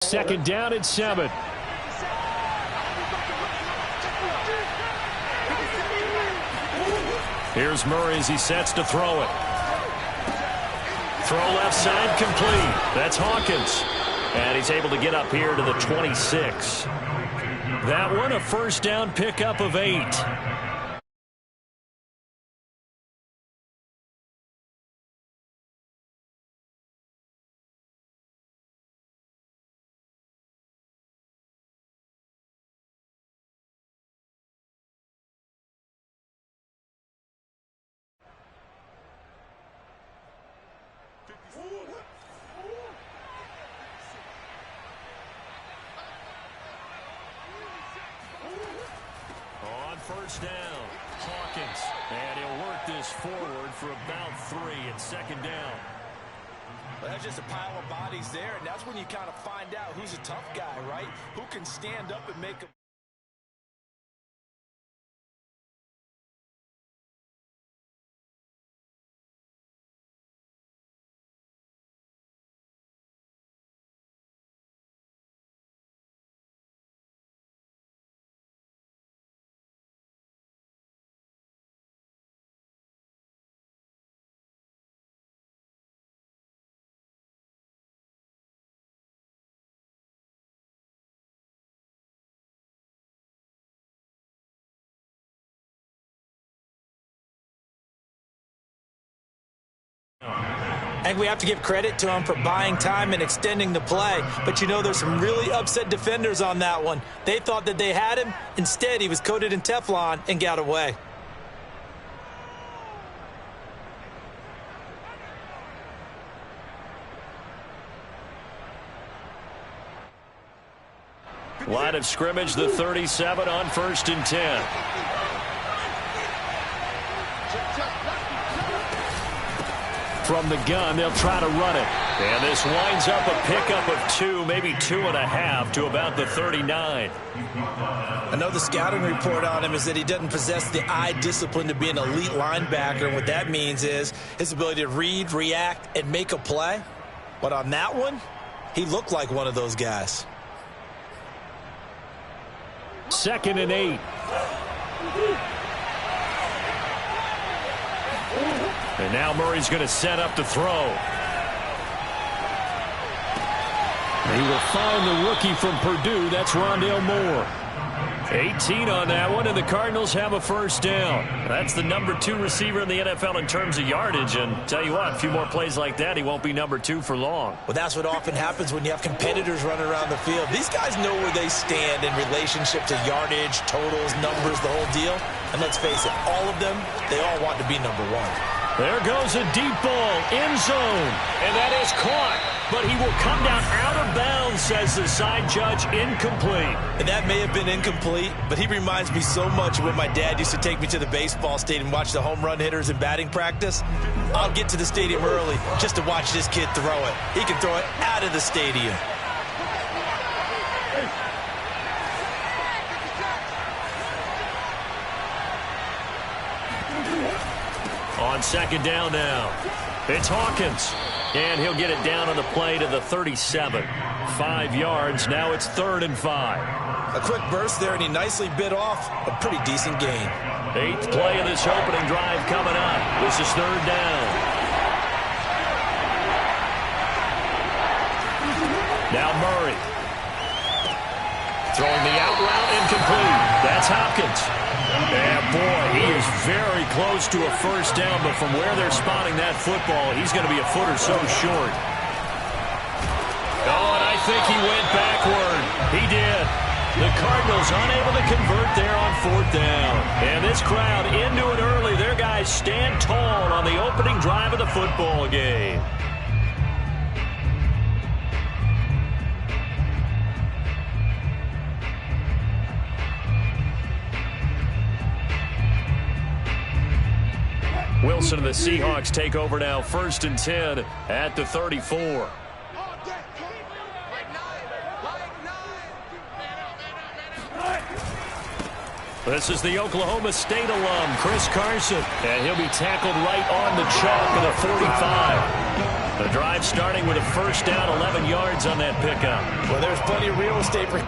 Second down and 7. Here's Murray as he sets to throw it. Throw left side complete. That's Hawkins. And he's able to get up here to the 26. That one a first down pickup of 8. First down, Hawkins, and he'll work this forward for about 3 at second down. Well, there's just a pile of bodies there, and that's when you kind of find out who's a tough guy, right? Who can stand up and make a I think we have to give credit to him for buying time and extending the play. But, you know, there's some really upset defenders on that one. They thought that they had him. Instead, he was coated in Teflon and got away. Line of scrimmage, the 37 on 1st and 10. From the gun, they'll try to run it. And this winds up a pickup of 2, maybe 2.5 to about the 39. I know the scouting report on him is that he doesn't possess the eye discipline to be an elite linebacker. And what that means is his ability to read, react, and make a play. But on that one, he looked like one of those guys. 2nd and 8. And now Murray's going to set up to throw. He will find the rookie from Purdue. That's Rondale Moore. 18 on that one, and the Cardinals have a first down. That's the number 2 receiver in the NFL in terms of yardage. And tell you what, a few more plays like that, he won't be number 2 for long. Well, that's what often happens when you have competitors running around the field. These guys know where they stand in relationship to yardage, totals, numbers, the whole deal. And let's face it, all of them, they all want to be number 1. There goes a deep ball, end zone, and that is caught. But he will come down out of bounds, says the side judge, incomplete. And that may have been incomplete, but he reminds me so much of when my dad used to take me to the baseball stadium and watch the home run hitters in batting practice. I'll get to the stadium early just to watch this kid throw it. He can throw it out of the stadium. On second down now, it's Hawkins. And he'll get it down on the play to the 37. 5 yards. Now it's 3rd and 5. A quick burst there, and he nicely bit off a pretty decent gain. 8th play of this opening drive coming up. This is 3rd down. Now Murray. Throwing the out route, incomplete. That's Hopkins. And boy, he is very close to a first down, but from where they're spotting that football, he's going to be a foot or so short. Oh, and I think he went backward. He did. The Cardinals unable to convert there on 4th down. And this crowd into it early. Their guys stand tall on the opening drive of the football game. Wilson and the Seahawks take over now, 1st and 10 at the 34. This is the Oklahoma State alum, Chris Carson, and he'll be tackled right on the chalk of the 45. The drive starting with a first down, 11 yards on that pickup. Well, there's plenty of real estate for...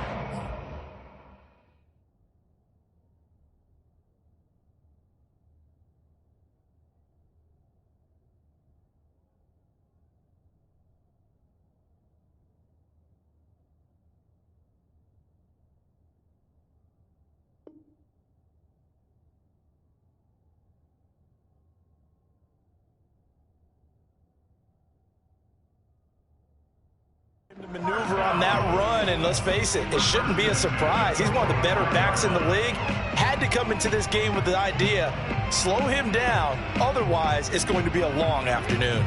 maneuver on that run, and let's face it, it shouldn't be a surprise. He's one of the better backs in the league. Had to come into this game with the idea, slow him down, otherwise it's going to be a long afternoon.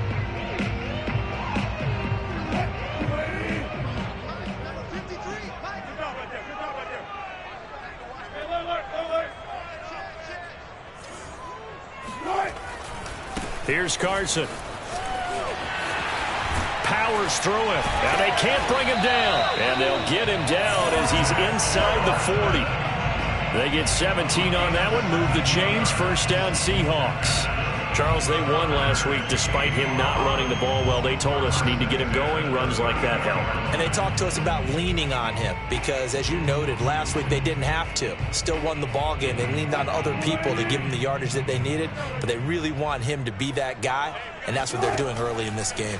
Here's Carson. Powers through it, and they can't bring him down. And they'll get him down as he's inside the 40. They get 17 on that one, move the chains, first down Seahawks. Charles, they won last week despite him not running the ball well. They told us need to get him going, runs like that help. And they talked to us about leaning on him because, as you noted, last week they didn't have to. Still won the ball game. They leaned on other people to give them the yardage that they needed, but they really want him to be that guy, and that's what they're doing early in this game.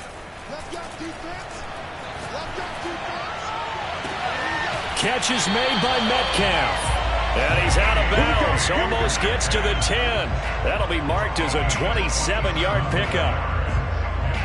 Catch is made by Metcalf. And he's out of bounds. Almost gets to the 10. That'll be marked as a 27-yard pickup.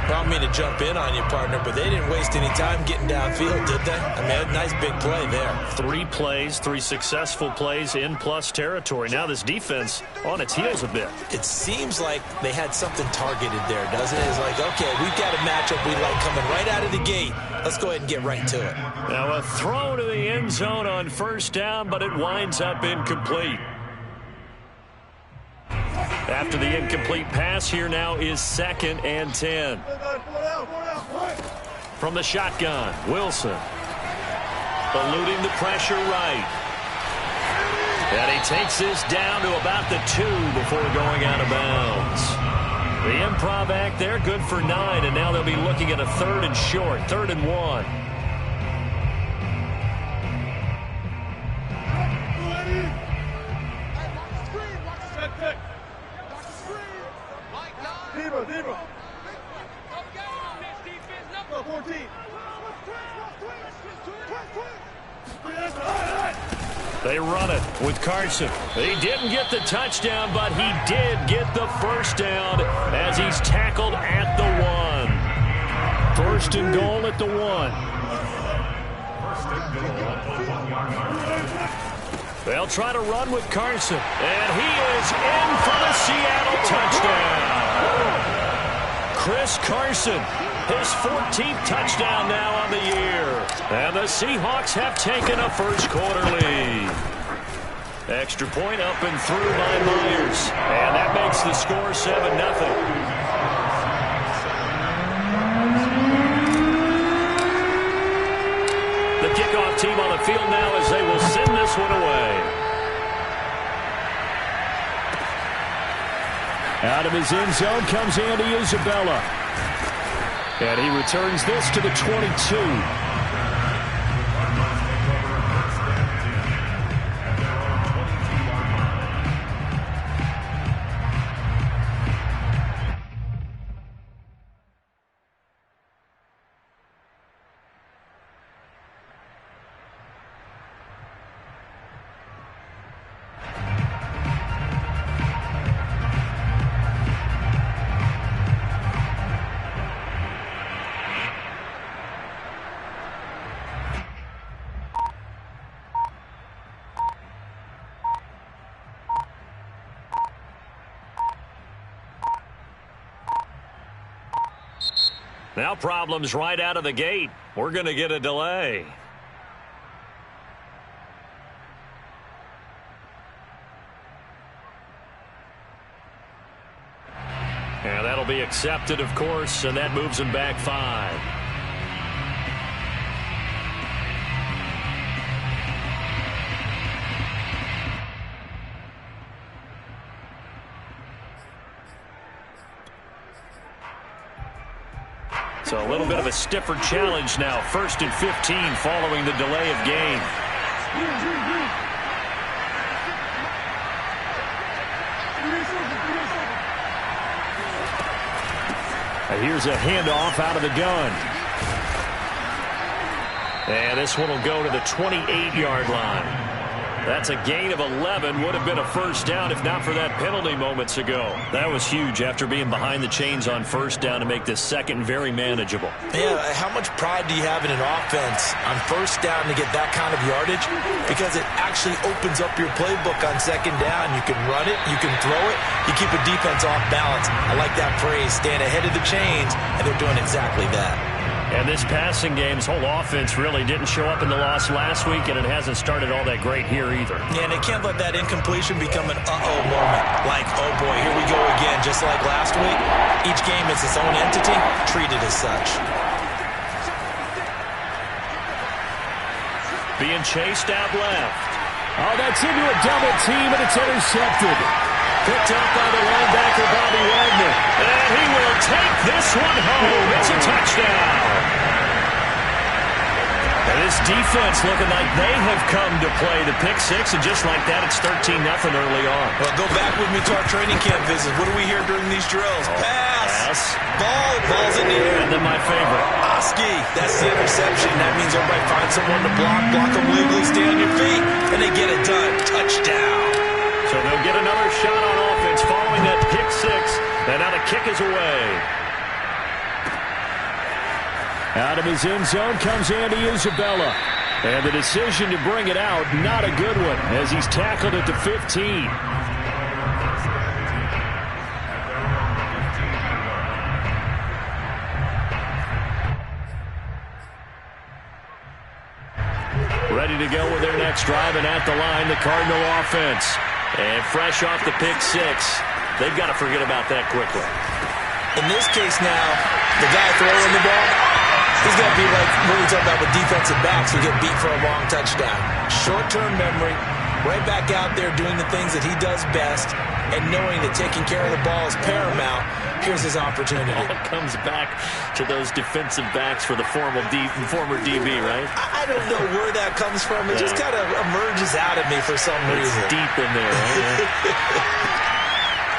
I don't mean to jump in on you, partner, but they didn't waste any time getting downfield, did they? I mean, a nice big play there. 3 plays, 3 successful plays in plus territory. Now this defense on its heels a bit. It seems like they had something targeted there, doesn't it? It's like, okay, we've got a matchup we like coming right out of the gate. Let's go ahead and get right to it. Now a throw to the end zone on first down, but it winds up incomplete. After the incomplete pass, here now is 2nd and 10. From the shotgun, Wilson. Eluding the pressure right. And he takes this down to about the 2 before going out of bounds. The improv act there, good for 9, and now they'll be looking at a 3rd and short, 3rd and 1. They run it with Carson. He didn't get the touchdown, but he did get the first down as he's tackled at the 1. 1st and goal at the 1. They'll try to run with Carson, and he is in for the Seattle touchdown. Chris Carson, his 14th touchdown now on the year. And the Seahawks have taken a first-quarter lead. Extra point up and through by Myers. And that makes the score 7-0. The kickoff team on the field now as they will send this one away. Out of his end zone comes Andy Isabella. And he returns this to the 22. Now problems right out of the gate. We're going to get a delay. And that'll be accepted, of course, and that moves him back 5. So a little bit of a stiffer challenge now. 1st and 15 following the delay of game. Here's a handoff out of the gun. And this one will go to the 28-yard line. That's a gain of 11. Would have been a first down if not for that penalty moments ago. That was huge after being behind the chains on first down to make this second very manageable. Yeah, how much pride do you have in an offense on first down to get that kind of yardage? Because it actually opens up your playbook on second down. You can run it, you can throw it, you keep a defense off balance. I like that phrase, stand ahead of the chains, and they're doing exactly that. And this passing game's whole offense really didn't show up in the loss last week, and it hasn't started all that great here either. Yeah, and they can't let that incompletion become an uh-oh moment. Like, oh boy, here we go again, just like last week. Each game is its own entity, treated as such. Being chased out left. Oh, that's into a double team, and it's intercepted. Picked up by the linebacker, Bobby Wagner. And he will take this one home. It's a touchdown. And this defense looking like they have come to play the pick six, and just like that, it's 13-0 early on. Well, go back with me to our training camp visits. What do we hear during these drills? Pass. Ball's in the air. And then my favorite. Oski. That's the interception. That means everybody finds someone to block them legally, stay on your feet, and they get it done. Touchdown. So they'll get another shot on offense following that pick six. And now the kick is away. Out of his end zone comes Andy Isabella. And the decision to bring it out, not a good one, as he's tackled at the 15. Ready to go with their next drive, and at the line, the Cardinal offense. And fresh off the pick six, they've got to forget about that quickly. In this case now, the guy throwing the ball, he's going to be like what we talk about with defensive backs who get beat for a long touchdown. Short-term memory, right back out there doing the things that he does best, and knowing that taking care of the ball is paramount. Here's his opportunity. All comes back to those defensive backs for the former DB, right? I don't know where that comes from. It just kind of emerges out of me for some reason. It's deep in there.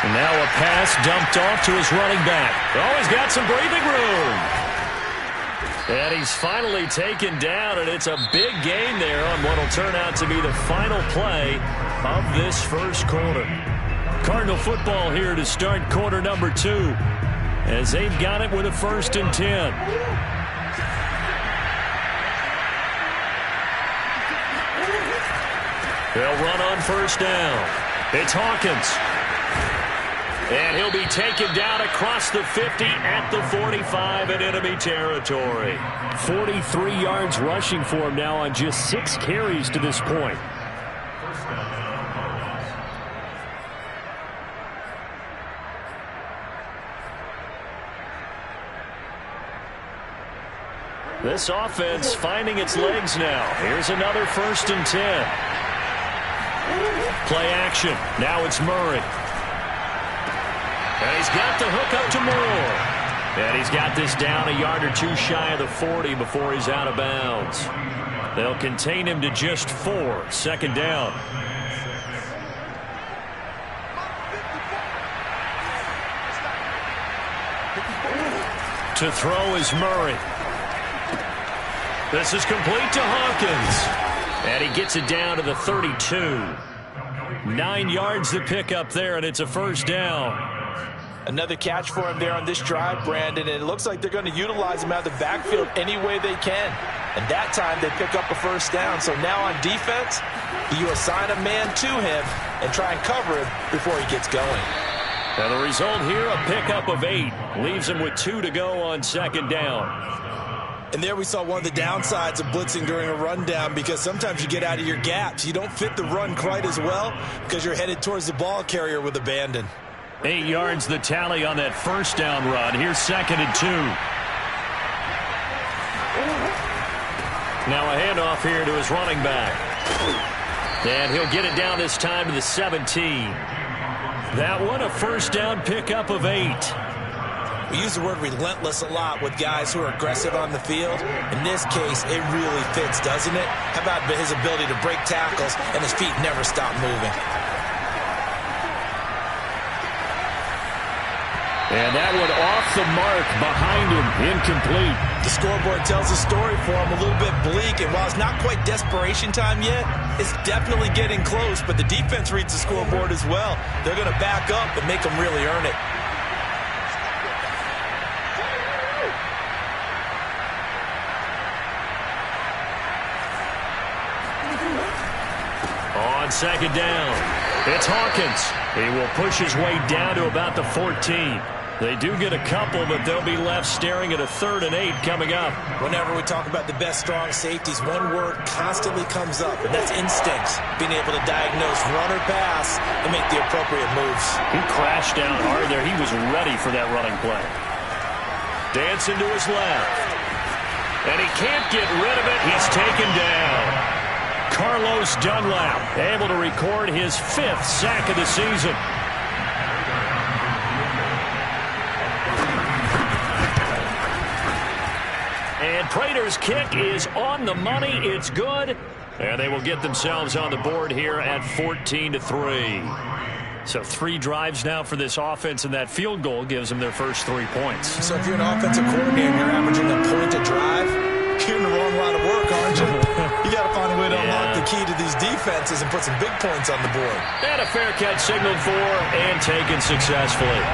And now a pass dumped off to his running back. Oh, he's got some breathing room. And he's finally taken down, and it's a big gain there on what will turn out to be the final play of this first quarter. Cardinal football here to start quarter number 2, as they've got it with a 1st and 10. They'll run on first down. It's Hawkins. And he'll be taken down across the 50 at the 45 in enemy territory. 43 yards rushing for him now on just 6 carries to this point. This offense finding its legs now. Here's another 1st and 10. Play action. Now it's Murray. And he's got the hook up to Moore. And he's got this down a yard or two shy of the 40 before he's out of bounds. They'll contain him to just 4. 2nd down. To throw is Murray. This is complete to Hawkins. And he gets it down to the 32. 9 yards to pick up there, and it's a 1st down. Another catch for him there on this drive, Brandon, and it looks like they're going to utilize him out of the backfield any way they can. And that time they pick up a 1st down. So now on defense, you assign a man to him and try and cover him before he gets going. And the result here, a pickup of 8. Leaves him with 2 to go on 2nd down. And there we saw one of the downsides of blitzing during a rundown, because sometimes you get out of your gaps. You don't fit the run quite as well because you're headed towards the ball carrier with abandon. 8 yards the tally on that 1st down run. Here's 2nd and 2. Now a handoff here to his running back. And he'll get it down this time to the 17. That one, a 1st down pickup of 8. We use the word relentless a lot with guys who are aggressive on the field. In this case, it really fits, doesn't it? How about his ability to break tackles and his feet never stop moving? And that one off the mark behind him, incomplete. The scoreboard tells a story for him, a little bit bleak, and while it's not quite desperation time yet, it's definitely getting close, but the defense reads the scoreboard as well. They're going to back up and make them really earn it. On second down, it's Hawkins. He will push his way down to about the 14. They do get a couple, but they'll be left staring at a 3rd and 8 coming up. Whenever we talk about the best strong safeties, one word constantly comes up, and that's instincts. Being able to diagnose run or pass and make the appropriate moves. He crashed down hard there. He was ready for that running play. Dancing to his left. And he can't get rid of it. He's taken down. Carlos Dunlap able to record his 5th sack of the season. And Prater's kick is on the money. It's good. And they will get themselves on the board here at 14-3. So 3 drives now for this offense, and that field goal gives them their first 3 points. So if you're an offensive coordinator and you're averaging a point a drive, you're in the wrong line of work, aren't you? You got to find a way to unlock the key to these defenses and put some big points on the board. And a fair catch signaled for and taken successfully.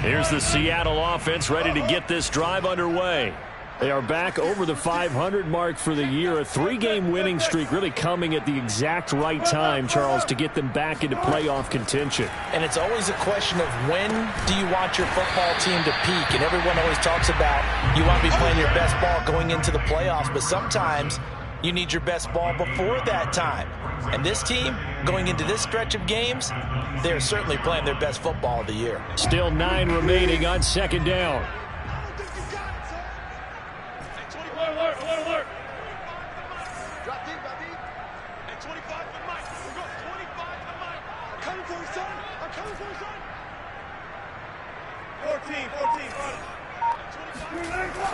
Here's the Seattle offense ready to get this drive underway. They are back over the 500 mark for the year. A 3-game winning streak really coming at the exact right time, Charles, to get them back into playoff contention. And it's always a question of when do you want your football team to peak? And everyone always talks about you want to be playing your best ball going into the playoffs, but sometimes you need your best ball before that time. And this team, going into this stretch of games, they're certainly playing their best football of the year. Still 9 remaining on second down.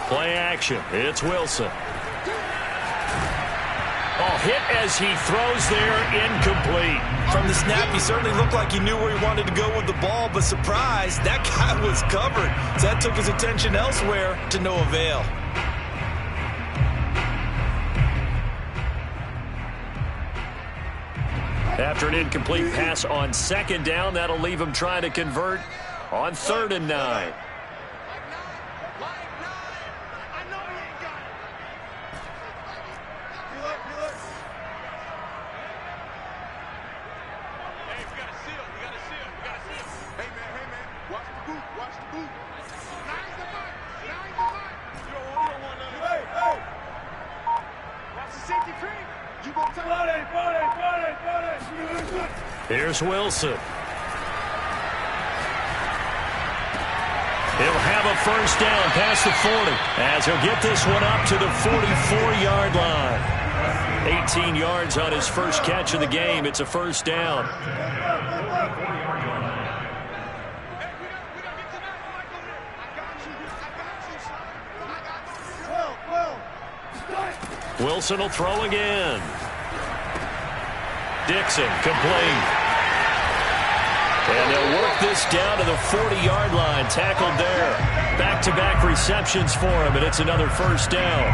Play action. It's Wilson. Oh, hit as he throws there, incomplete. From the snap, he certainly looked like he knew where he wanted to go with the ball, but surprise, that guy was covered. So that took his attention elsewhere to no avail. After an incomplete pass on second down, that'll leave him trying to convert on 3rd and 9. Here's Wilson. He'll have a first down past the 40 as he'll get this one up to the 44-yard line. 18 yards on his first catch of the game. It's a first down. Wilson will throw again. Dixon complete. And they'll work this down to the 40-yard line. Tackled there. Back-to-back receptions for him, and it's another first down.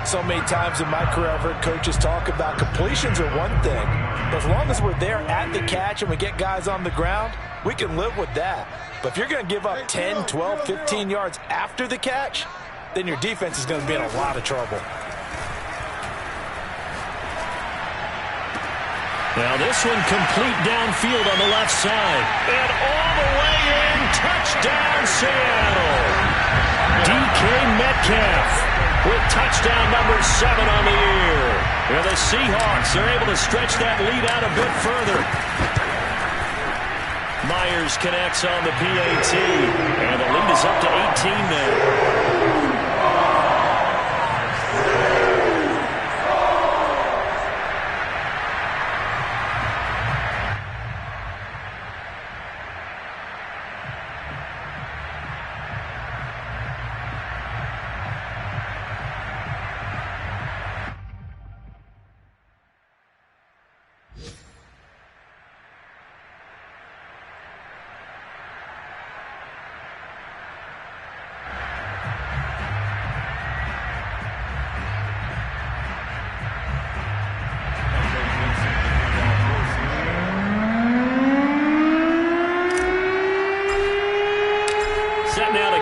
So many times in my career, I've heard coaches talk about completions are one thing. But as long as we're there at the catch and we get guys on the ground, we can live with that. But if you're going to give up 10, 12, 15 yards after the catch, then your defense is going to be in a lot of trouble. Now this one complete downfield on the left side. And all the way in, touchdown Seattle. DK Metcalf with touchdown number 7 on the year. And the Seahawks are able to stretch that lead out a bit further. Myers connects on the PAT. And the lead is up to 18 now.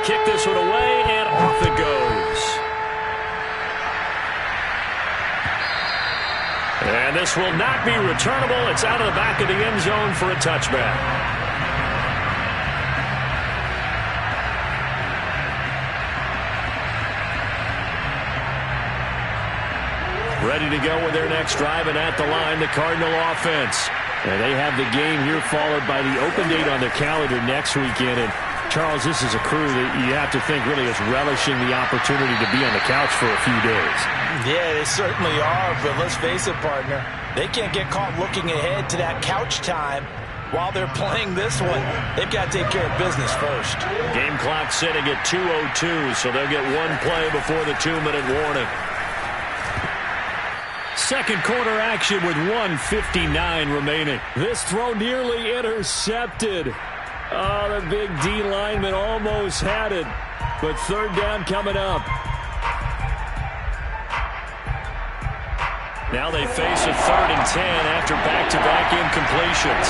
kick this one away, and off it goes. And this will not be returnable. It's out of the back of the end zone for a touchback. Ready to go with their next drive, and at the line, the Cardinal offense. And they have the game here followed by the open date on their calendar next weekend. And, Charles, this is a crew that you have to think really is relishing the opportunity to be on the couch for a few days. Yeah, they certainly are, but let's face it, partner. They can't get caught looking ahead to that couch time while they're playing this one. They've got to take care of business first. Game clock sitting at 2:02, so they'll get one play before the 2-minute warning. Second quarter action with 1:59 remaining. This throw nearly intercepted. Oh, the big D lineman almost had it. But third down coming up. Now they face a 3rd and 10 after back-to-back incompletions.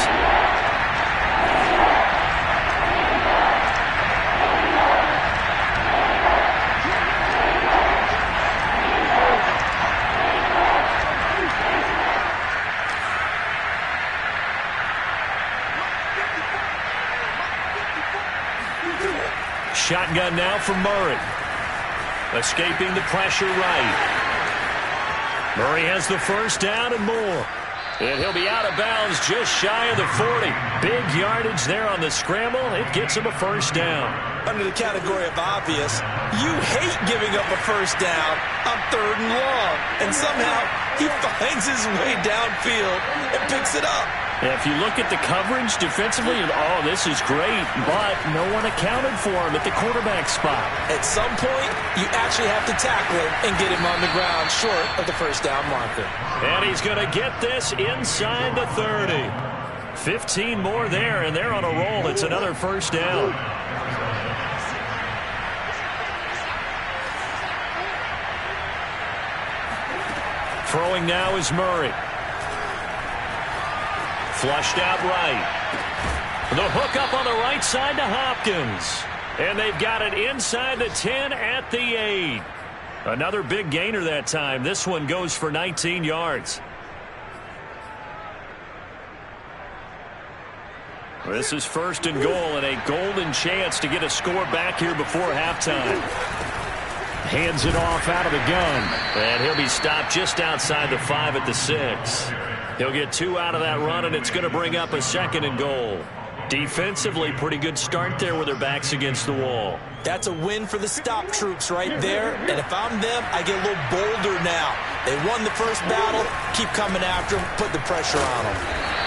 Shotgun now from Murray. Escaping the pressure right. Murray has the first down and more. And he'll be out of bounds just shy of the 40. Big yardage there on the scramble. It gets him a first down. Under the category of obvious, you hate giving up a first down on 3rd and long. And somehow he finds his way downfield and picks it up. If you look at the coverage defensively, oh, this is great, but no one accounted for him at the quarterback spot. At some point, you actually have to tackle him and get him on the ground short of the first down marker. And he's going to get this inside the 30. 15 more there, and they're on a roll. It's another first down. Throwing now is Murray. Flushed out right. The hook up on the right side to Hopkins. And they've got it inside the 10 at the 8. Another big gainer that time. This one goes for 19 yards. This is 1st and goal and a golden chance to get a score back here before halftime. Hands it off out of the gun. And he'll be stopped just outside the 5 at the 6. He'll get 2 out of that run, and it's going to bring up a 2nd and goal. Defensively, pretty good start there with their backs against the wall. That's a win for the stop troops right there. And if I'm them, I get a little bolder now. They won the first battle. Keep coming after them. Put the pressure on them.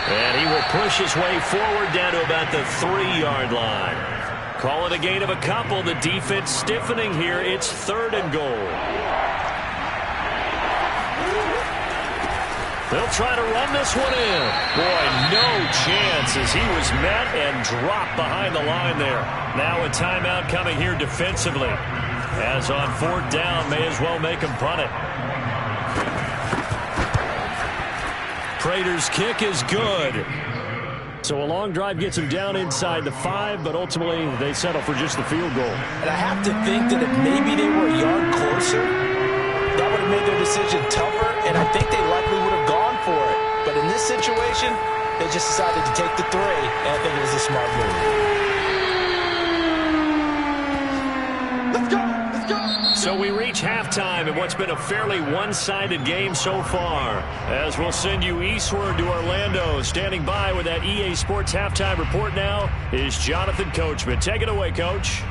And he will push his way forward down to about the 3-yard line. Call it a gain of a couple. The defense stiffening here. It's 3rd and goal. They'll try to run this one in. Boy, no chance as he was met and dropped behind the line there. Now a timeout coming here defensively. As on 4th down, may as well make him punt it. Prater's kick is good. So a long drive gets him down inside the 5, but ultimately they settle for just the field goal. And I have to think that if maybe they were a yard closer, that would have made their decision tougher, and I think they likely would have gone for it. But in this situation, they just decided to take the 3, and I think it was a smart move. Let's go! Let's go! So we reach halftime in what's been a fairly one-sided game so far. As we'll send you eastward to Orlando. Standing by with that EA Sports halftime report now is Jonathan Coachman. Take it away, Coach.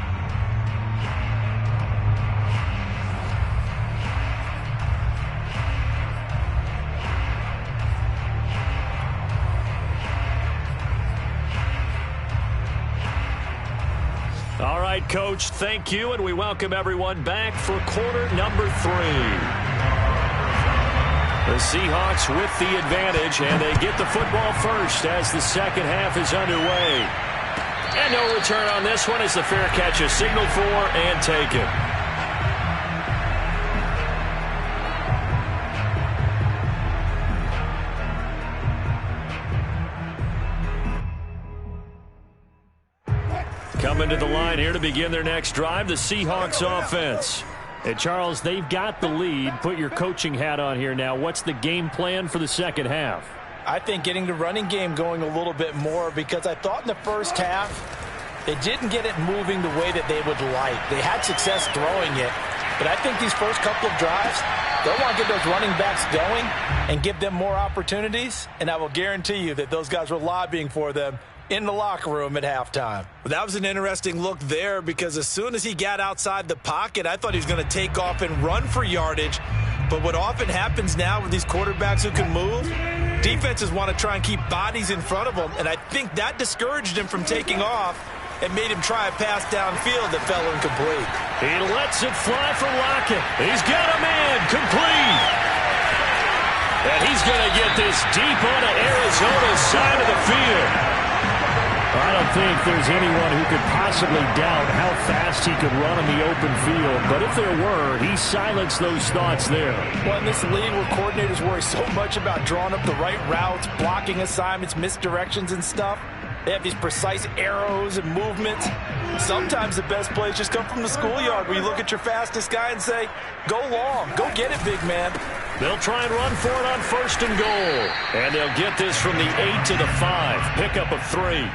All right, Coach, thank you, and we welcome everyone back for quarter number 3. The Seahawks with the advantage, and they get the football first as the second half is underway. And no return on this one as the fair catch is signaled for and taken. Coming to the line here to begin their next drive, the Seahawks offense. Hey, Charles, they've got the lead. Put your coaching hat on here now. What's the game plan for the second half? I think getting the running game going a little bit more, because I thought in the first half they didn't get it moving the way that they would like. They had success throwing it, but I think these first couple of drives, they'll want to get those running backs going and give them more opportunities, and I will guarantee you that those guys were lobbying for them in the locker room at halftime. Well, that was an interesting look there, because as soon as he got outside the pocket, I thought he was going to take off and run for yardage. But what often happens now with these quarterbacks who can move, defenses want to try and keep bodies in front of them, and I think that discouraged him from taking off and made him try a pass downfield that fell incomplete. He lets it fly for Lockett. He's got a man complete. And he's going to get this deep onto Arizona's side of the field. I don't think there's anyone who could possibly doubt how fast he could run in the open field. But if there were, he silenced those thoughts there. Well, in this league where coordinators worry so much about drawing up the right routes, blocking assignments, misdirections and stuff, they have these precise arrows and movements. Sometimes the best plays just come from the schoolyard, where you look at your fastest guy and say, go long, go get it, big man. They'll try and run for it on 1st and goal. And they'll get this from the 8 to the 5. Pickup of 3.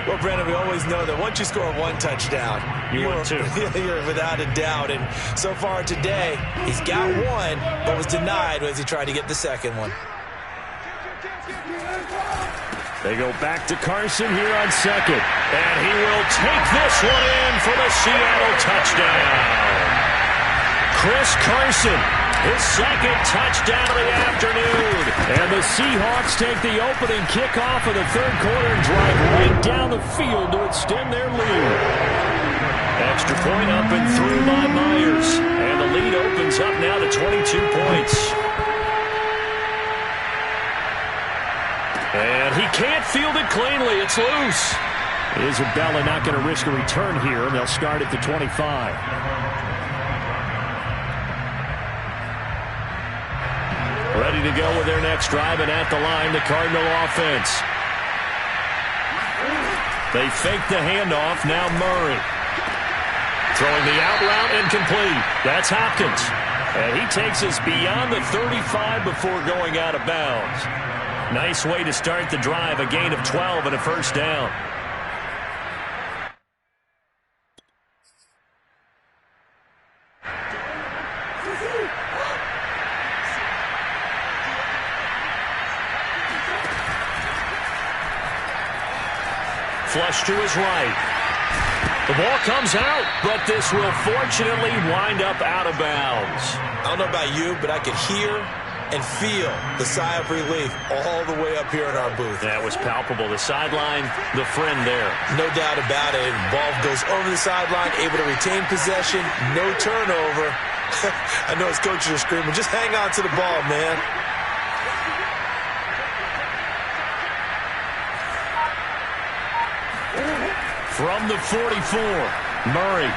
Well, Brandon, we always know that once you score one touchdown, you win two. You're without a doubt. And so far today, he's got one, but was denied as he tried to get the second one. They go back to Carson here on second. And he will take this one in for the Seattle touchdown. Chris Carson, his second touchdown of the afternoon. And the Seahawks take the opening kickoff of the third quarter and drive right down the field to extend their lead. Extra point up and through by Myers. And the lead opens up now to 22 points. And he can't field it cleanly. It's loose. Isabella not going to risk a return here, and they'll start at the 25. Ready to go with their next drive, and at the line, the Cardinal offense. They fake the handoff. Now Murray. Throwing the out route, incomplete. That's Hopkins. And he takes us beyond the 35 before going out of bounds. Nice way to start the drive. A gain of 12 and a first down. Flush to his right. The ball comes out, but this will fortunately wind up out of bounds. I don't know about you, but I could hear and feel the sigh of relief all the way up here in our booth. That was palpable. The sideline, the friend there. No doubt about it. Ball goes over the sideline, able to retain possession, no turnover. I know his coaches are screaming, just hang on to the ball, man. From the 44, Murray.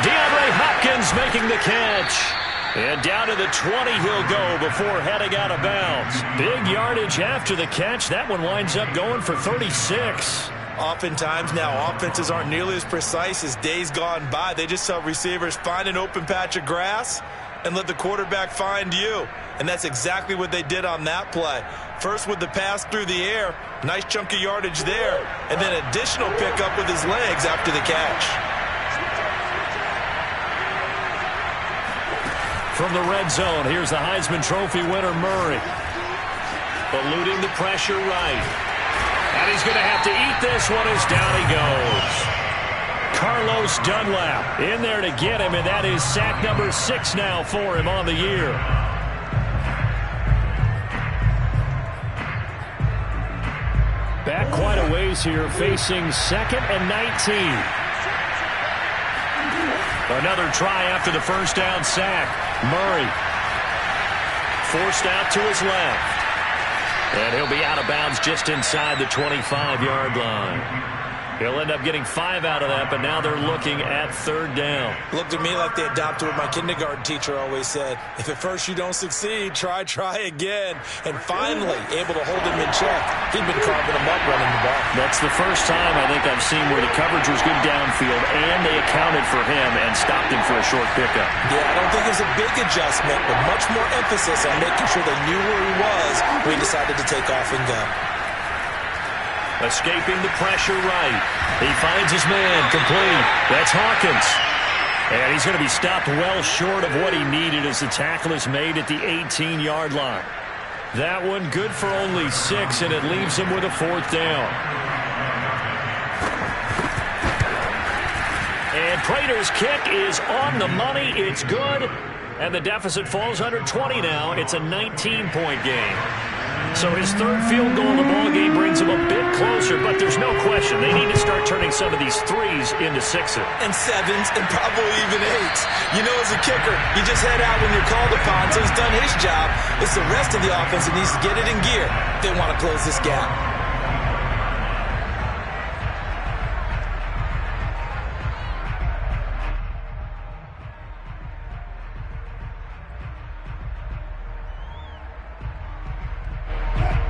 DeAndre Hopkins making the catch. And down to the 20 he'll go before heading out of bounds. Big yardage after the catch. That one winds up going for 36. Oftentimes now, offenses aren't nearly as precise as days gone by. They just tell receivers, find an open patch of grass and let the quarterback find you. And that's exactly what they did on that play. First with the pass through the air, nice chunk of yardage there, and then additional pickup with his legs after the catch. From the red zone, here's the Heisman Trophy winner, Murray. Eluding the pressure right. And he's going to have to eat this one as down he goes. Carlos Dunlap in there to get him, and that is sack number 6 now for him on the year. Back quite a ways here, facing 2nd and 19. Another try after the first down sack. Murray forced out to his left. And he'll be out of bounds just inside the 25-yard line. He'll end up getting 5 out of that, but now they're looking at 3rd down. Looked to me like they adopted what my kindergarten teacher always said. If at first you don't succeed, try again. And finally, able to hold him in check. He'd been carving him up running the ball. That's the first time I think I've seen where the coverage was good downfield, and they accounted for him and stopped him for a short pickup. Yeah, I don't think it was a big adjustment, but much more emphasis on making sure they knew where he was when he decided to take off and go. Escaping the pressure right. He finds his man complete. That's Hawkins. And he's going to be stopped well short of what he needed as the tackle is made at the 18-yard line. That one good for only 6, and it leaves him with a 4th down. And Prater's kick is on the money. It's good. And the deficit falls under 20 now. It's a 19-point game. So his 3rd field goal in the ball game brings him a bit closer, but there's no question they need to start turning some of these 3s into 6s. And 7s and probably even 8s. You know, as a kicker, you just head out when you're called upon, so he's done his job. It's the rest of the offense that needs to get it in gear if they want to close this gap.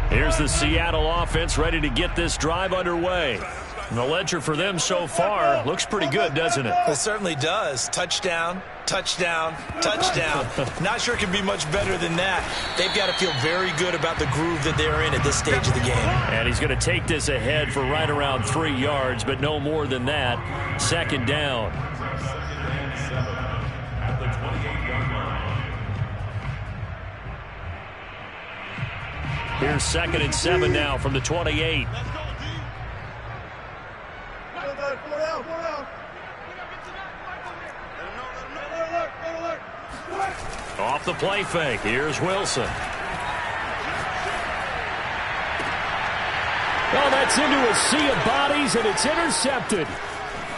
Here's the Seattle offense ready to get this drive underway. And the ledger for them so far looks pretty good, doesn't it? It certainly does. Touchdown, touchdown, touchdown. Not sure it can be much better than that. They've got to feel very good about the groove that they're in at this stage of the game. And he's going to take this ahead for right around 3 yards, but no more than that. 2nd down. Here's 2nd and 7 now from the 28. Off the play fake. Here's Wilson. Well, that's into a sea of bodies, and it's intercepted.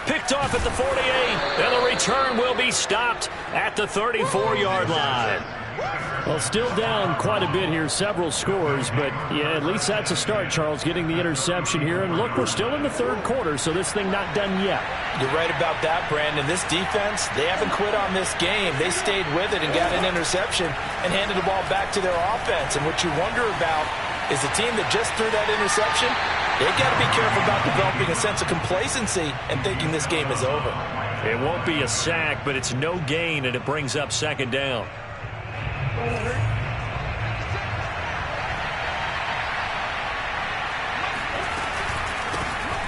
Picked off at the 48, and the return will be stopped at the 34-yard line. Well, still down quite a bit here, several scores, but yeah, at least that's a start, Charles, getting the interception here. And look, we're still in the 3rd quarter, so this thing not done yet. You're right about that, Brandon. This defense, they haven't quit on this game. They stayed with it and got an interception and handed the ball back to their offense. And what you wonder about is the team that just threw that interception, they've got to be careful about developing a sense of complacency and thinking this game is over. It won't be a sack, but it's no gain, and it brings up 2nd down.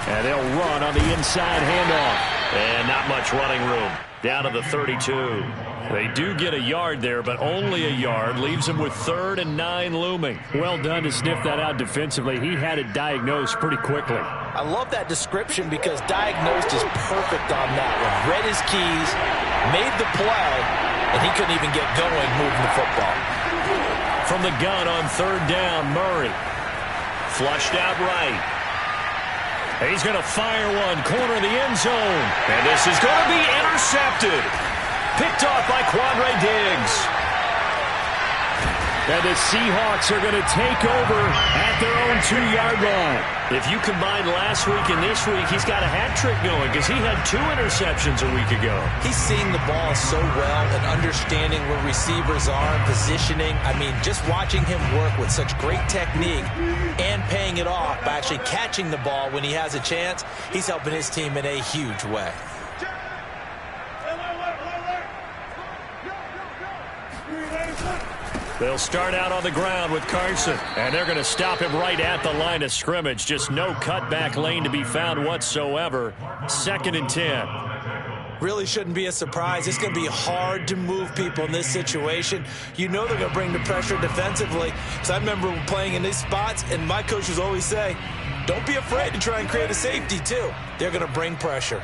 And they'll run on the inside handoff. And not much running room. Down to the 32. They do get a yard there, but only a yard. Leaves them with 3rd and 9 looming. Well done to sniff that out defensively. He had it diagnosed pretty quickly. I love that description because diagnosed is perfect on that one. Read his keys, made the play, and he couldn't even get going moving the football. From the gun on 3rd down, Murray. Flushed out right. He's going to fire one, corner of the end zone. And this is going to be intercepted. Picked off by Quandre Diggs. And the Seahawks are going to take over at their own 2-yard line. If you combine last week and this week, he's got a hat trick going because he had 2 interceptions a week ago. He's seeing the ball so well and understanding where receivers are and positioning. I mean, just watching him work with such great technique and paying it off by actually catching the ball when he has a chance, he's helping his team in a huge way. They'll start out on the ground with Carson, and they're going to stop him right at the line of scrimmage. Just no cutback lane to be found whatsoever. 2nd and 10. Really shouldn't be a surprise. It's going to be hard to move people in this situation. You know they're going to bring the pressure defensively. Because I remember playing in these spots, and my coaches always say, don't be afraid to try and create a safety, too. They're going to bring pressure.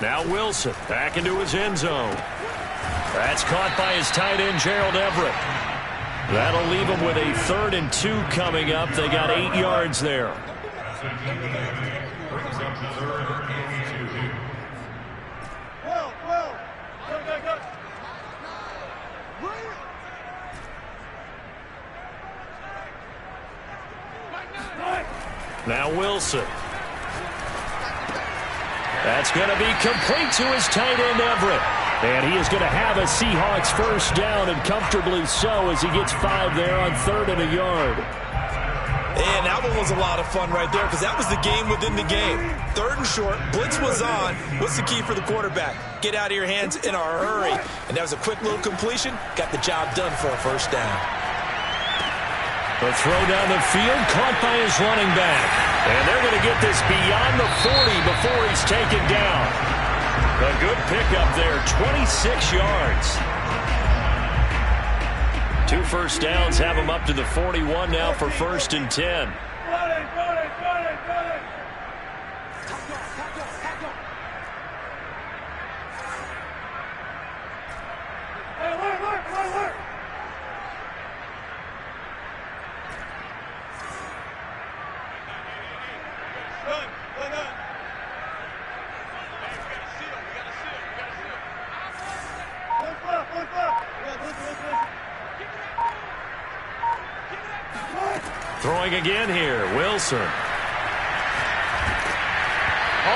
Now Wilson back into his end zone. That's caught by his tight end, Gerald Everett. That'll leave them with a 3rd and 2 coming up. They got 8 yards there. Now Wilson. That's going to be complete to his tight end, Everett. And he is going to have a Seahawks first down, and comfortably so, as he gets 5 there on 3rd and a yard. And that one was a lot of fun right there because that was the game within the game. 3rd and short, blitz was on. What's the key for the quarterback? Get out of your hands in a hurry. And that was a quick little completion. Got the job done for a first down. The throw down the field, caught by his running back. And they're going to get this beyond the 40 before he's taken down. A good pickup there, 26 yards. 2 first downs have him up to the 41 now for 1st and 10. Throwing again here, Wilson. Oh,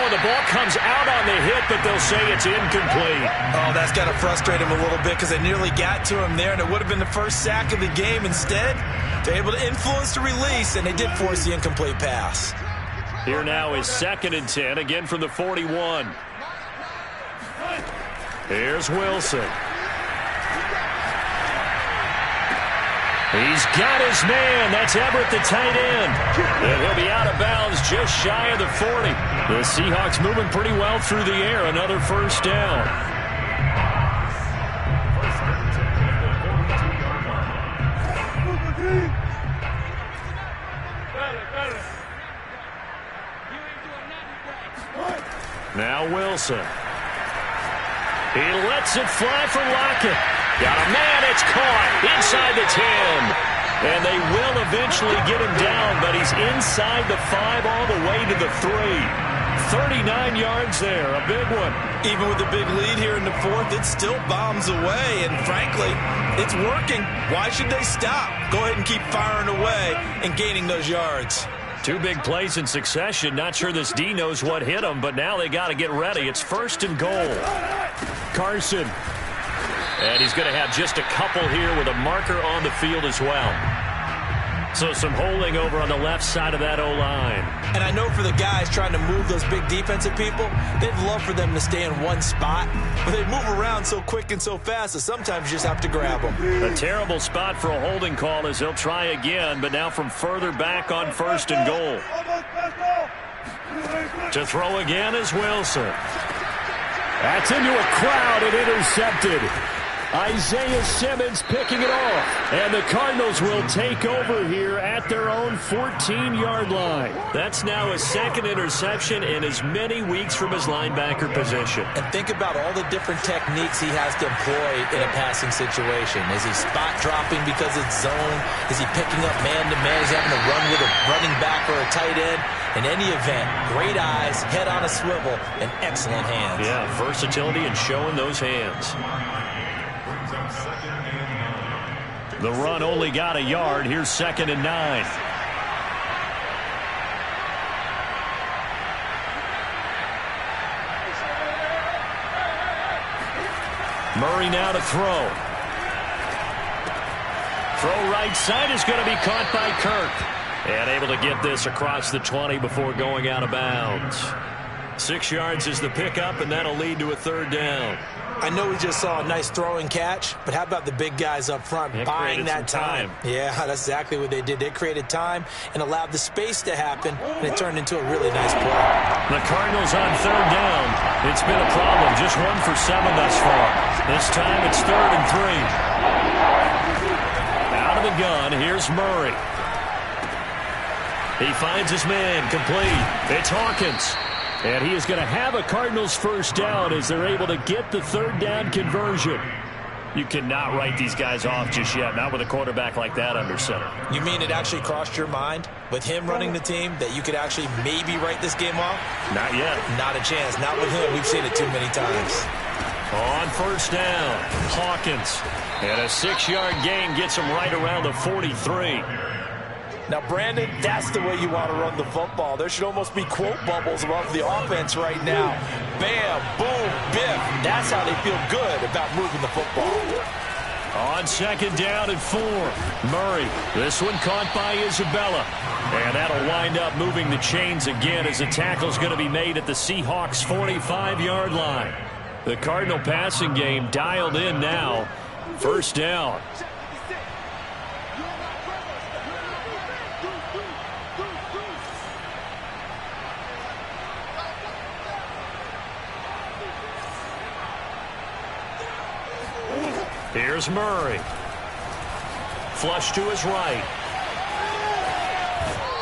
the ball comes out on the hit, but they'll say it's incomplete. Oh, that's got to frustrate him a little bit because they nearly got to him there, and it would have been the first sack of the game. Instead, they're able to influence the release, and they did force the incomplete pass. Here now is 2nd and 10, again from the 41. Here's Wilson. He's got his man. That's Everett, the tight end. And he'll be out of bounds just shy of the 40. The Seahawks moving pretty well through the air. Another first down. Now Wilson. He lets it fly for Lockett. Got a man, it's caught inside the 10. And they will eventually get him down, but he's inside the 5 all the way to the 3. 39 yards there, a big one. Even with the big lead here in the 4th, it still bombs away, and frankly, it's working. Why should they stop? Go ahead and keep firing away and gaining those yards. 2 big plays in succession. Not sure this D knows what hit him, but now they got to get ready. It's 1st and goal. Carson. And he's going to have just a couple here with a marker on the field as well. So some holding over on the left side of that O-line. And I know for the guys trying to move those big defensive people, they'd love for them to stay in one spot. But they move around so quick and so fast that sometimes you just have to grab them. A terrible spot for a holding call as they'll try again, but now from further back on 1st and goal. To throw again is Wilson. That's into a crowd and intercepted. Isaiah Simmons picking it off. And the Cardinals will take over here at their own 14-yard line. That's now his 2nd interception in as many weeks from his linebacker position. And think about all the different techniques he has to employ in a passing situation. Is he spot dropping because it's zone? Is he picking up man-to-man? Is he having to run with a running back or a tight end? In any event, great eyes, head on a swivel, and excellent hands. Yeah, versatility and showing those hands. The run only got a yard. Here's 2nd and 9. Murray now to throw. Throw right side is going to be caught by Kirk. And able to get this across the 20 before going out of bounds. 6 yards is the pickup, and that'll lead to a 3rd down. I know we just saw a nice throwing catch, but how about the big guys up front buying that time? Yeah, that's exactly what they did. They created time and allowed the space to happen, and it turned into a really nice play. The Cardinals on 3rd down. It's been a problem. Just 1 for 7 thus far. This time it's 3rd and 3. Out of the gun, here's Murray. He finds his man, complete. It's Hawkins. And he is going to have a Cardinals first down as they're able to get the 3rd down conversion. You cannot write these guys off just yet, not with a quarterback like that under center. You mean it actually crossed your mind with him running the team that you could actually maybe write this game off? Not yet. Not a chance. Not with him. We've seen it too many times. On first down, Hawkins. And a 6-yard gain gets him right around the 43. Now, Brandon, that's the way you want to run the football. There should almost be quote bubbles above the offense right now. Bam, boom, biff. That's how they feel good about moving the football. On second down and 4, Murray. This one caught by Isabella. And that'll wind up moving the chains again as the tackle's going to be made at the Seahawks' 45-yard line. The Cardinal passing game dialed in now. First down. Here's Murray. Flush to his right.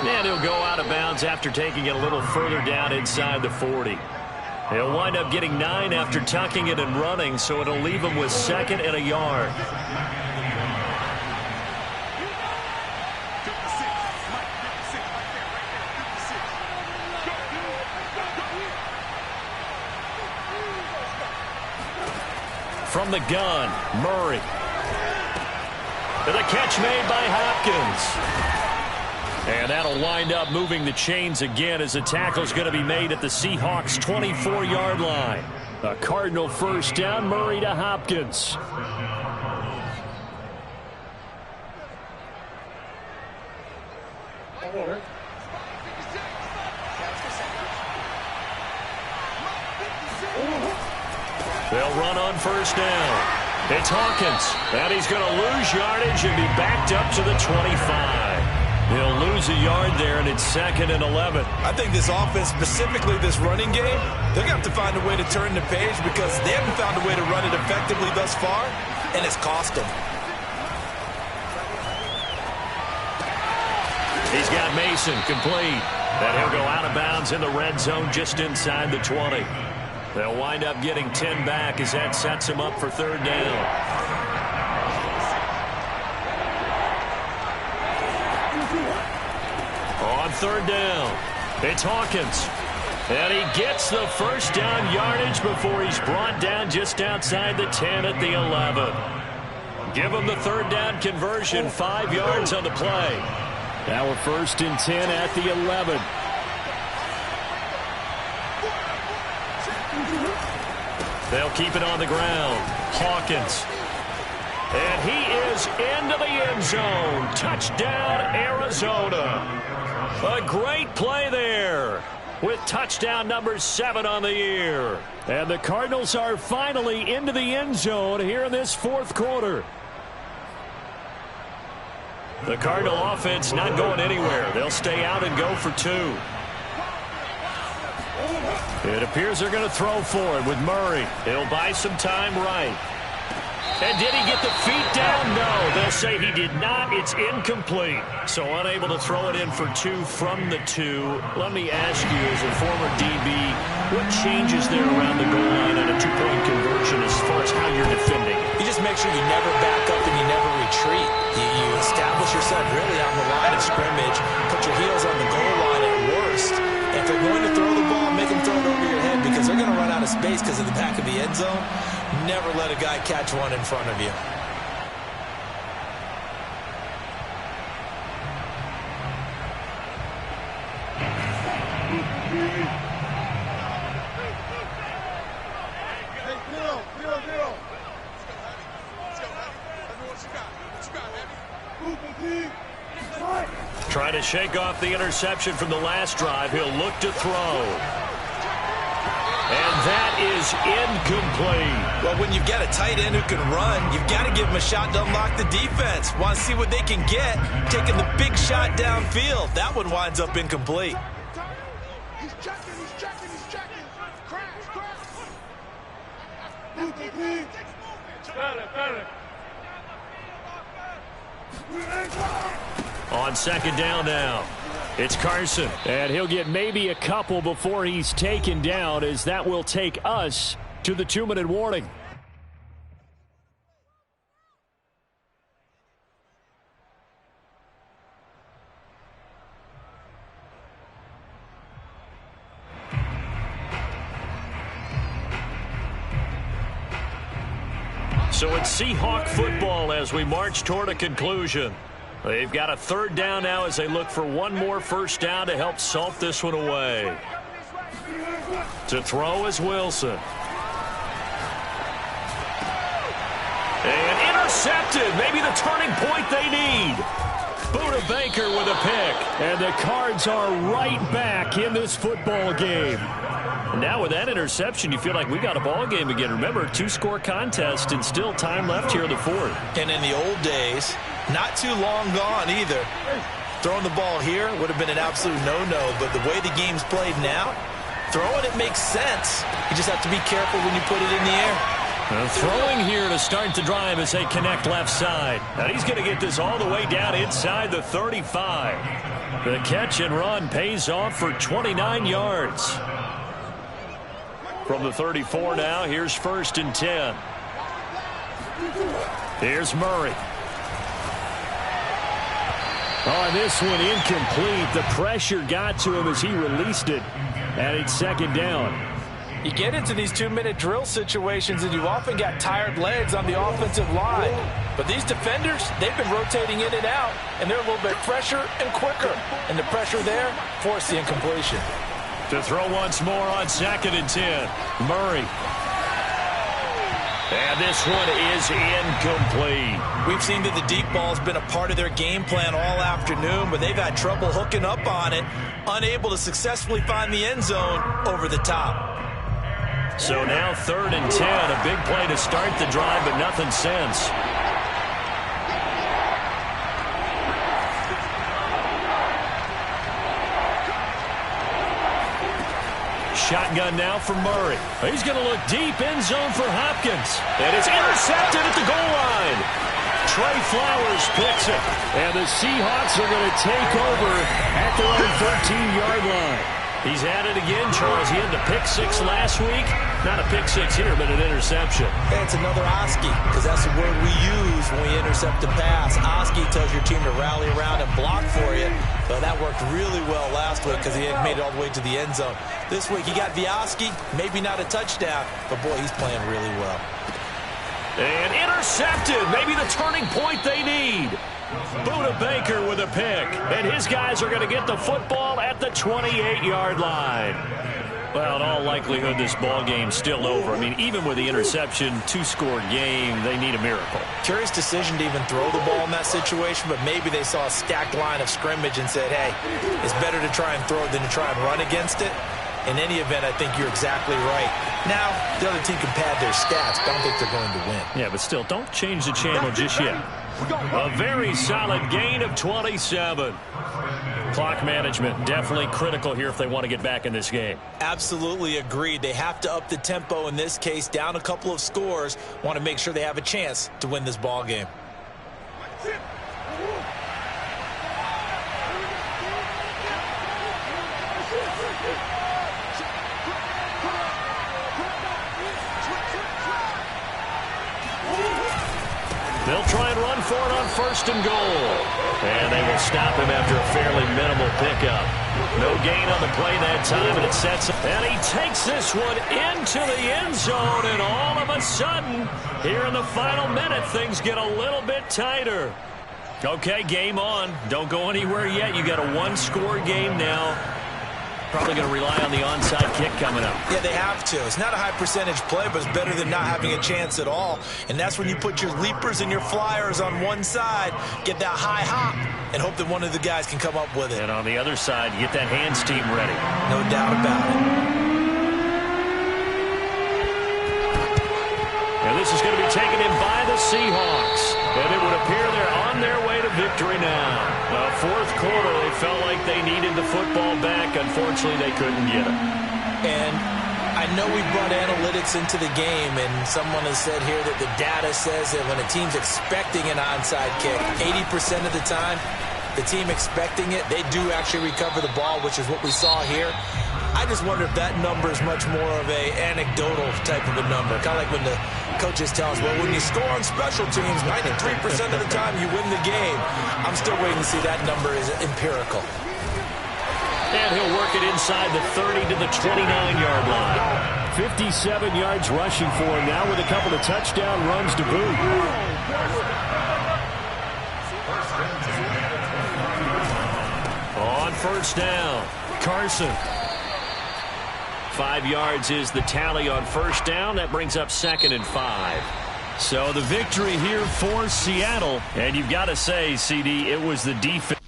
And he'll go out of bounds after taking it a little further down inside the 40. He'll wind up getting 9 after tucking it and running, so it'll leave him with 2nd and a yard. From the gun, Murray. The catch made by Hopkins. And that'll wind up moving the chains again as the tackle's going to be made at the Seahawks' 24-yard line. A Cardinal first down, Murray to Hopkins. They'll run on first down. It's Hawkins, and he's going to lose yardage and be backed up to the 25. He'll lose a yard there, and it's 2nd and 11. I think this offense, specifically this running game, they're going to have to find a way to turn the page because they haven't found a way to run it effectively thus far, and it's cost them. He's got Mason complete. And he'll go out of bounds in the red zone just inside the 20. They'll wind up getting 10 back as that sets him up for third down. On third down, it's Hawkins. And he gets the first down yardage before he's brought down just outside the 10 at the 11. Give him the third down conversion, 5 yards on the play. Now we're 1st and 10 at the 11. They'll keep it on the ground. Hawkins. And he is into the end zone. Touchdown, Arizona. A great play there with touchdown number 7 on the year. And the Cardinals are finally into the end zone here in this 4th quarter. The Cardinal offense not going anywhere. They'll stay out and go for 2. It appears they're going to throw for it with Murray. He'll buy some time right. And did he get the feet down? No, they'll say he did not. It's incomplete. So unable to throw it in for 2 from the 2. Let me ask you, as a former DB, what changes there around the goal line on a 2-point conversion as far as how you're defending? You just make sure you never back up and you never retreat. You establish yourself really on the line of scrimmage, put your heels on the goal line at worst. And if they're going to throw the ball, make them throw it over your head because they're going to run out of space because of the back of the end zone. Never let a guy catch one in front of you. Trying to shake off the interception from the last drive. He'll look to throw. And that is incomplete. Well, when you've got a tight end who can run, you've got to give him a shot to unlock the defense. Want to see what they can get, taking the big shot downfield. That one winds up incomplete. He's checking. Crash. On second down now, it's Carson. And he'll get maybe a couple before he's taken down, as that will take us to the 2-minute warning. So it's Seahawk football as we march toward a conclusion. They've got a third down now as they look for one more first down to help salt this one away. To throw is Wilson. And intercepted. Maybe the turning point they need. Buda Baker with a pick. And the Cards are right back in this football game. And now with that interception, you feel like we got a ball game again. Remember, 2-score contest and still time left here in the fourth. And in the old days, not too long gone either. Throwing the ball here would have been an absolute no-no, but the way the game's played now, throwing it makes sense. You just have to be careful when you put it in the air. Throwing here to start the drive as they connect left side. And he's going to get this all the way down inside the 35. The catch and run pays off for 29 yards. From the 34 now, here's 1st and 10. Here's Murray. On this one, incomplete. The pressure got to him as he released it. And it's 2nd down. You get into these 2-minute drill situations, and you've often got tired legs on the offensive line. But these defenders, they've been rotating in and out, and they're a little bit fresher and quicker. And the pressure there forced the incompletion. To throw once more on 2nd and 10. Murray. And this one is incomplete. We've seen that the deep ball's been a part of their game plan all afternoon, but they've had trouble hooking up on it, unable to successfully find the end zone over the top. So now 3rd and 10, a big play to start the drive, but nothing since. Shotgun now for Murray. He's going to look deep, end zone for Hopkins. And it's intercepted at the goal line. Trey Flowers picks it. And the Seahawks are going to take over at their own 13-yard line. He's at it again, Charles. He had the pick 6 last week. Not a pick 6 here, but an interception. Hey, it's another Oski, because that's the word we use when we intercept a pass. Oski tells your team to rally around and block for you. But that worked really well last week because he had made it all the way to the end zone. This week he got Vioski, maybe not a touchdown, but boy, he's playing really well. And intercepted. Maybe the turning point they need. Buda Baker with a pick. And his guys are going to get the football at the 28-yard line. Well, in all likelihood, this ball game's still over. I mean, even with the interception, 2-score game, they need a miracle. Curious decision to even throw the ball in that situation, but maybe they saw a stacked line of scrimmage and said, hey, it's better to try and throw it than to try and run against it. In any event, I think you're exactly right. Now, the other team can pad their stats, but I don't think they're going to win. Yeah, but still, don't change the channel just yet. A very solid gain of 27. Clock management definitely critical here if they want to get back in this game. Absolutely agreed. They have to up the tempo in this case, down a couple of scores. Want to make sure they have a chance to win this ball game. They'll try and run for it on 1st and goal. And they will stop him after a fairly minimal pickup. No gain on the play that time, and it sets up. And he takes this one into the end zone, and all of a sudden, here in the final minute, things get a little bit tighter. Okay, game on. Don't go anywhere yet. You got a 1-score game now. Probably going to rely on the onside kick coming up. Yeah, they have to. It's not a high percentage play, but it's better than not having a chance at all. And that's when you put your leapers and your flyers on one side, get that high hop, and hope that one of the guys can come up with it. And on the other side, you get that hands team ready. No doubt about it. And this is going to be taken in by the Seahawks. And it would appear they're on their way to victory now. Fourth quarter, they felt like they needed the football back. Unfortunately, they couldn't get it. And I know we brought analytics into the game, and someone has said here that the data says that when a team's expecting an onside kick, 80% of the time, the team expecting it, they do actually recover the ball, which is what we saw here. I just wonder if that number is much more of a anecdotal type of a number. Kind of like when the coaches tell us, well, when you score on special teams, 93% of the time you win the game. I'm still waiting to see that number is empirical. And he'll work it inside the 30 to the 29-yard line. 57 yards rushing for him now with a couple of touchdown runs to boot. On first down, Carson. 5 yards is the tally on first down. That brings up 2nd and 5. So the victory here for Seattle. And you've got to say, CD, it was the defense.